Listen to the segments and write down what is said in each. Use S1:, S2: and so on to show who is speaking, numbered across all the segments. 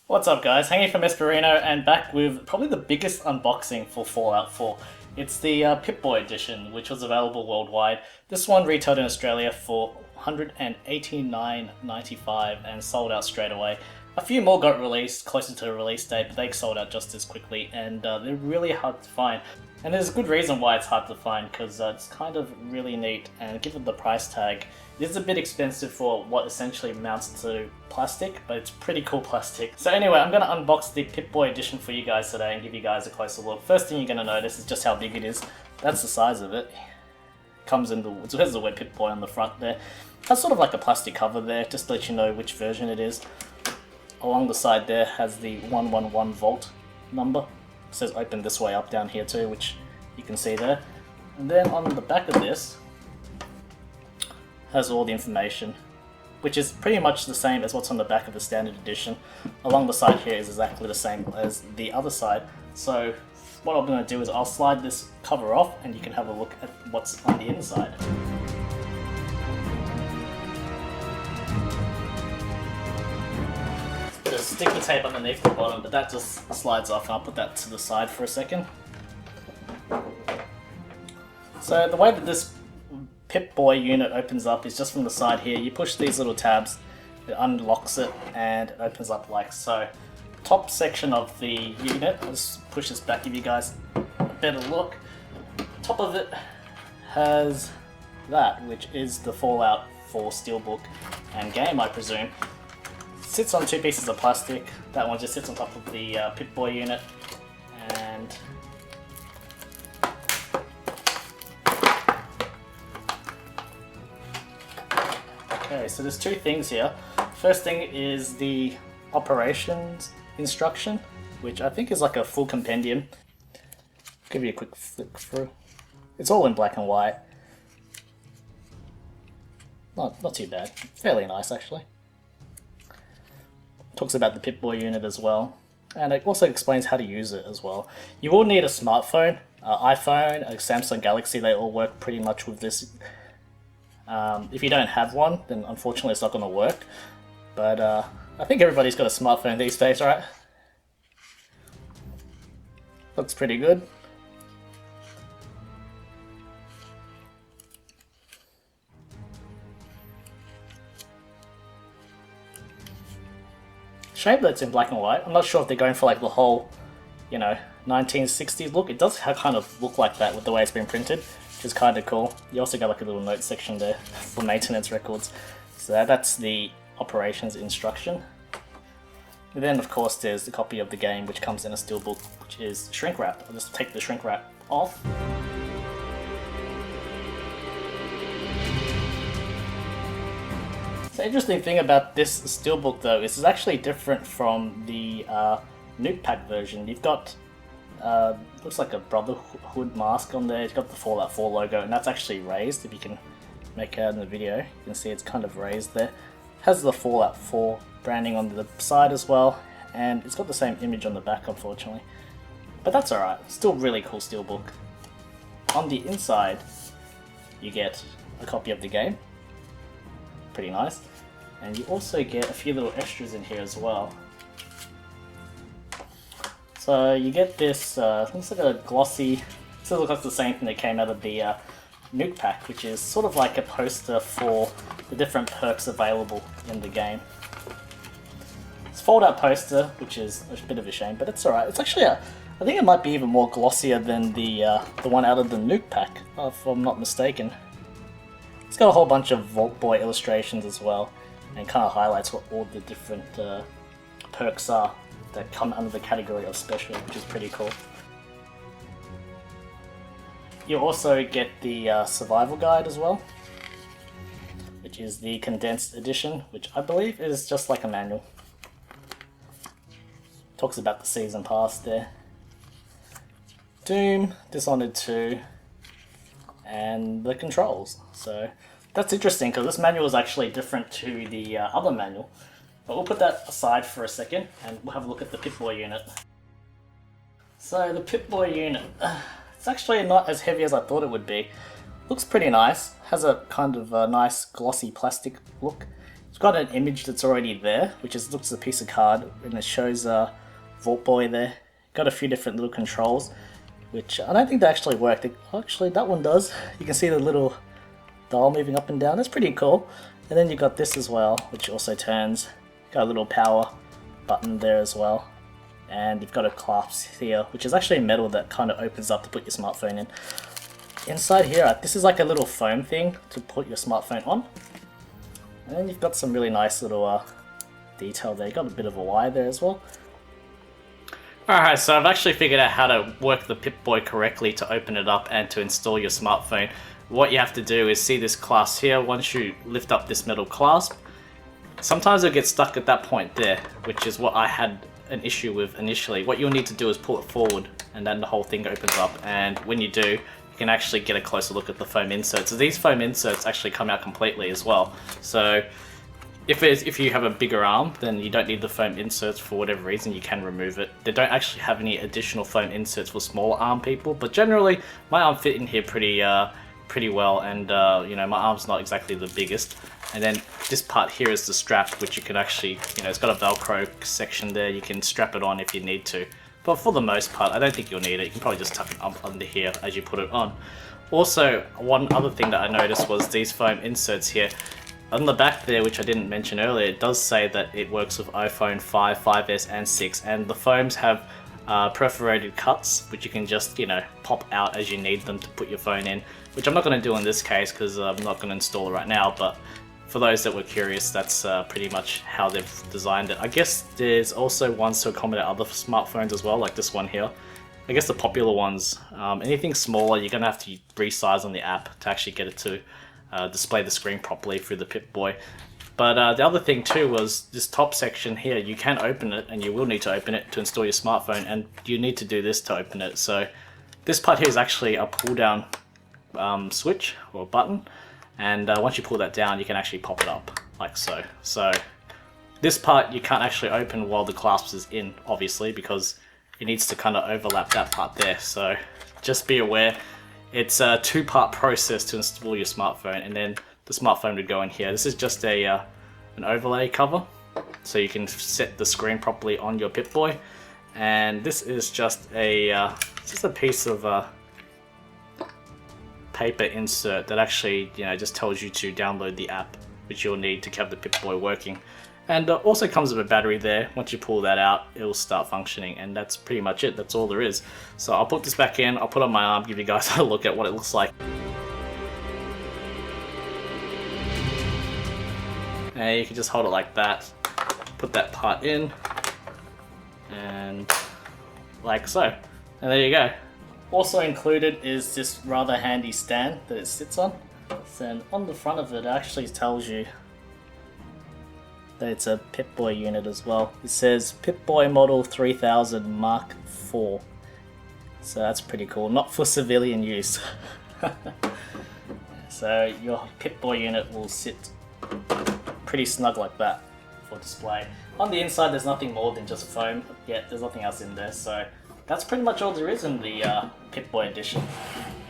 S1: What's up guys, Hangy from Esperino and back with probably the biggest unboxing for Fallout 4. It's the Pip-Boy Edition, which was available worldwide. This one retailed in Australia for $189.95 and sold out straight away. A few more got released closer to the release date, but they sold out just as quickly, and they're really hard to find. And there's a good reason why it's hard to find, because it's kind of really neat, and given the price tag, it is a bit expensive for what essentially amounts to plastic, but it's pretty cool plastic. So anyway, I'm going to unbox the Pip-Boy Edition for you guys today and give you guys a closer look. First thing you're going to notice is just how big it is. That's the size of it. Comes in it has the word Pip-Boy on the front there. Has sort of like a plastic cover there, just to let you know which version it is. Along the side there has the 111 volt number. It says open this way up down here too, which you can see there. And then on the back of this has all the information, which is pretty much the same as what's on the back of the standard edition. Along the side here is exactly the same as the other side. So what I'm going to do is I'll slide this cover off and you can have a look at what's on the inside. There's sticky tape underneath the bottom, but that just slides off, and I'll put that to the side for a second. So the way that this Pip-Boy unit opens up is just from the side here. You push these little tabs, it unlocks it, and it opens up like so. Top section of the unit, I'll just push this back, give you guys a better look. Top of it has that, which is the Fallout 4 steelbook and game, I presume. Sits on two pieces of plastic. That one just sits on top of the Pip-Boy unit, and okay, so there's two things here. First thing is the operations instruction, which I think is like a full compendium. Give you a quick flick through. It's all in black and white. Not too bad. Fairly nice actually. Talks about the Pip-Boy unit as well, and it also explains how to use it as well. You will need a smartphone, iPhone, a Samsung Galaxy, they all work pretty much with this. If you don't have one, then unfortunately it's not going to work, but I think everybody's got a smartphone these days, right? Looks pretty good. Shame that it's in black and white. I'm not sure if they're going for like the whole, 1960s look. It does kind of look like that with the way it's been printed, which is kind of cool. You also got like a little note section there for maintenance records. So that's the operations instruction. And then of course there's a copy of the game which comes in a steelbook, which is shrink wrapped. I'll just take the shrink wrap off. The interesting thing about this steelbook though is it's actually different from the nuke pack version. You've got looks like a Brotherhood mask on there. It's got the Fallout 4 logo, and that's actually raised. If you can make it out in the video, you can see it's kind of raised there. It has the Fallout 4 branding on the side as well, and it's got the same image on the back, unfortunately. But that's alright. Still really cool steelbook. On the inside, you get a copy of the game. Pretty nice, and you also get a few little extras in here as well. So you get this looks like a glossy, still looks like the same thing that came out of the nuke pack, which is sort of like a poster for the different perks available in the game. It's a fold-out poster, which is a bit of a shame, but it's alright. It's actually I think it might be even more glossier than the one out of the nuke pack, if I'm not mistaken. It's got a whole bunch of Vault Boy illustrations as well, and kind of highlights what all the different perks are that come under the category of special, which is pretty cool. You also get the survival guide as well, which is the condensed edition, which I believe is just like a manual. Talks about the season pass there. Doom, Dishonored 2, and the controls. So that's interesting because this manual is actually different to the other manual. But we'll put that aside for a second and we'll have a look at the Pip-Boy unit. So the Pip-Boy unit, it's actually not as heavy as I thought it would be. Looks pretty nice, has a kind of a nice glossy plastic look. It's It's got an image that's already there, which is looks like a piece of card, and it shows Vault Boy there. Got a few different little controls, which I don't think they actually work. Actually, that one does. You can see the little dial moving up and down. That's pretty cool. And then you got this as well, which also turns. Got a little power button there as well. And you've got a clasp here, which is actually metal that kind of opens up to put your smartphone in. Inside here, this is like a little foam thing to put your smartphone on. And then you've got some really nice little detail there. You've got a bit of a wire there as well.
S2: Alright, so I've actually figured out how to work the Pip-Boy correctly to open it up and to install your smartphone. What you have to do is see this clasp here. Once you lift up this metal clasp, sometimes it'll get stuck at that point there, which is what I had an issue with initially. What you'll need to do is pull it forward, and then the whole thing opens up, and when you do, you can actually get a closer look at the foam inserts. So these foam inserts actually come out completely as well. So if you have a bigger arm, then you don't need the foam inserts for whatever reason, you can remove it. They don't actually have any additional foam inserts for smaller arm people, but generally my arm fit in here pretty well, and you know, my arm's not exactly the biggest. And then this part here is the strap, which you can actually, you know, it's got a Velcro section there, you can strap it on if you need to. But for the most part, I don't think you'll need it. You can probably just tuck it up under here as you put it on. Also, one other thing that I noticed was these foam inserts here. On the back there, which I didn't mention earlier, it does say that it works with iPhone 5, 5S and 6, and the foams have perforated cuts, which you can just, you know, pop out as you need them to put your phone in, which I'm not going to do in this case because I'm not going to install it right now, but for those that were curious, that's pretty much how they've designed it. I guess there's also ones to accommodate other smartphones as well, like this one here. I guess the popular ones, anything smaller, you're going to have to resize on the app to actually get it to display the screen properly through the Pip-Boy. But the other thing too was this top section here, you can open it, and you will need to open it to install your smartphone, and you need to do this to open it. So this part here is actually a pull down switch or button, and once you pull that down, you can actually pop it up like so. So this part you can't actually open while the clasp is in, obviously, because it needs to kind of overlap that part there. So just be aware, it's a two-part process to install your smartphone, and then the smartphone would go in here. This is just an overlay cover, so you can set the screen properly on your Pip-Boy. And this is just a piece of paper insert that actually, you know, just tells you to download the app, which you'll need to have the Pip-Boy working. And also comes with a battery there. Once you pull that out, it will start functioning, and that's pretty much it. That's all there is. So I'll put this back in, I'll put it on my arm, give you guys a look at what it looks like. And you can just hold it like that, put that part in, and like so. And there you go.
S1: Also included is this rather handy stand that it sits on. And on the front of it actually tells you that it's a Pip-Boy unit as well. It says Pip-Boy Model 3000 Mark IV. So that's pretty cool. Not for civilian use. So your Pip-Boy unit will sit pretty snug like that for display. On the inside there's nothing more than just foam. Yeah, there's nothing else in there. So that's pretty much all there is in the Pip-Boy edition.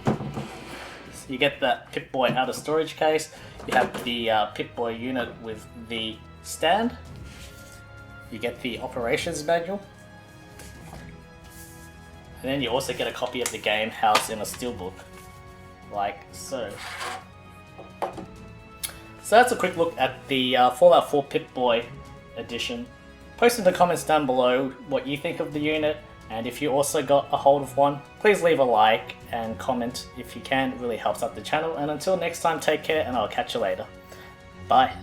S1: So you get that Pip-Boy outer storage case. You have the Pip-Boy unit with the stand. You get the operations manual. And then you also get a copy of the game housed in a steelbook, like so. So that's a quick look at the Fallout 4 Pip-Boy edition. Post in the comments down below what you think of the unit, and if you also got a hold of one, please leave a like and comment if you can. It really helps out the channel. And until next time, take care, and I'll catch you later. Bye.